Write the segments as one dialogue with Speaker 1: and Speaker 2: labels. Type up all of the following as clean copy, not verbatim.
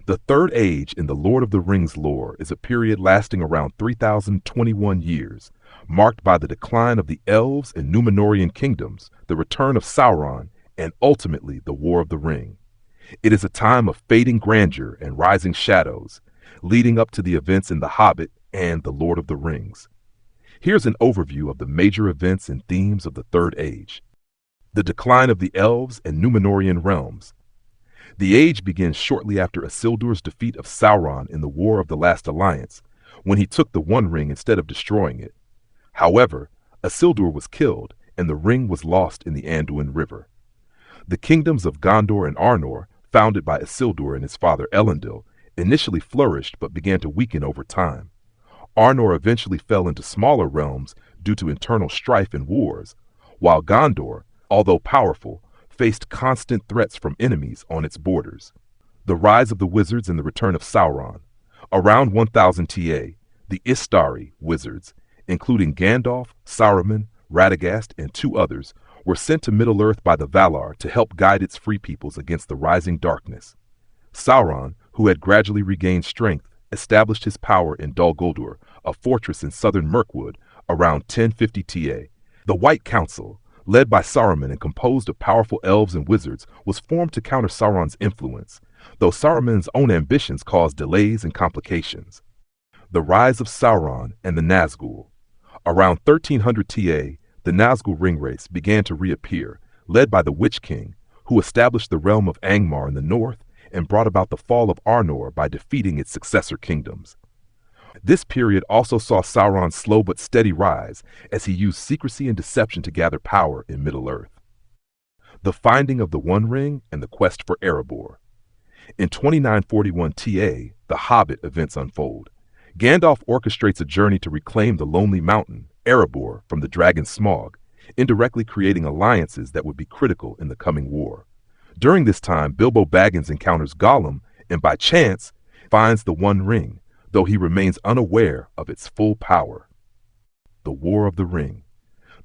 Speaker 1: The Third Age in the Lord of the Rings lore is a period lasting around 3,021 years, marked by the decline of the Elves and Númenórean kingdoms, the return of Sauron, and ultimately the War of the Ring. It is a time of fading grandeur and rising shadows, leading up to the events in The Hobbit and The Lord of the Rings. Here's an overview of the major events and themes of the Third Age. The decline of the Elves and Númenórean realms. The age begins shortly after Isildur's defeat of Sauron in the War of the Last Alliance, when he took the One Ring instead of destroying it. However, Isildur was killed, and the ring was lost in the Anduin River. The kingdoms of Gondor and Arnor, founded by Isildur and his father Elendil, initially flourished but began to weaken over time. Arnor eventually fell into smaller realms due to internal strife and wars, while Gondor, although powerful, faced constant threats from enemies on its borders. The rise of the wizards and the return of Sauron. Around 1000 TA, the Istari wizards, including Gandalf, Saruman, Radagast, and two others, were sent to Middle-earth by the Valar to help guide its free peoples against the rising darkness. Sauron, who had gradually regained strength, established his power in Dol Guldur, a fortress in southern Mirkwood, around 1050 TA. The White Council, led by Saruman and composed of powerful elves and wizards, was formed to counter Sauron's influence, though Saruman's own ambitions caused delays and complications. The rise of Sauron and the Nazgul. Around 1300 TA, the Nazgul ringwraiths began to reappear, led by the Witch King, who established the realm of Angmar in the north and brought about the fall of Arnor by defeating its successor kingdoms. This period also saw Sauron's slow but steady rise as he used secrecy and deception to gather power in Middle-earth. The finding of the One Ring and the quest for Erebor. In 2941 TA, the Hobbit events unfold. Gandalf orchestrates a journey to reclaim the Lonely Mountain, Erebor, from the dragon Smaug, indirectly creating alliances that would be critical in the coming war. During this time, Bilbo Baggins encounters Gollum and, by chance, finds the One Ring, though he remains unaware of its full power. The War of the Ring.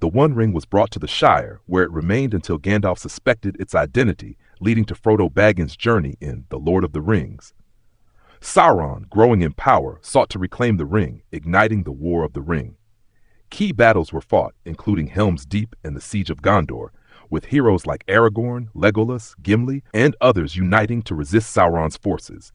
Speaker 1: The One Ring was brought to the Shire, where it remained until Gandalf suspected its identity, leading to Frodo Baggins' journey in The Lord of the Rings. Sauron, growing in power, sought to reclaim the ring, igniting the War of the Ring. Key battles were fought, including Helm's Deep and the Siege of Gondor, with heroes like Aragorn, Legolas, Gimli, and others uniting to resist Sauron's forces.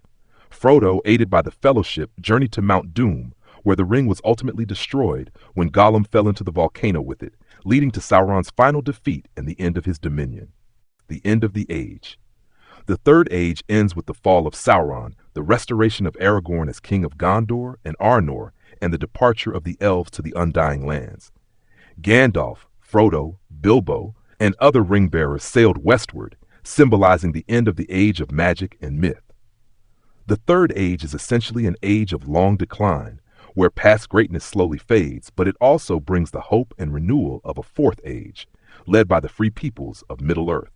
Speaker 1: Frodo, aided by the Fellowship, journeyed to Mount Doom, where the ring was ultimately destroyed when Gollum fell into the volcano with it, leading to Sauron's final defeat and the end of his dominion. The end of the Age. The Third Age ends with the fall of Sauron, the restoration of Aragorn as king of Gondor and Arnor, and the departure of the elves to the Undying Lands. Gandalf, Frodo, Bilbo, and other ring-bearers sailed westward, symbolizing the end of the age of magic and myth. The Third Age is essentially an age of long decline, where past greatness slowly fades, but it also brings the hope and renewal of a Fourth Age, led by the free peoples of Middle-earth.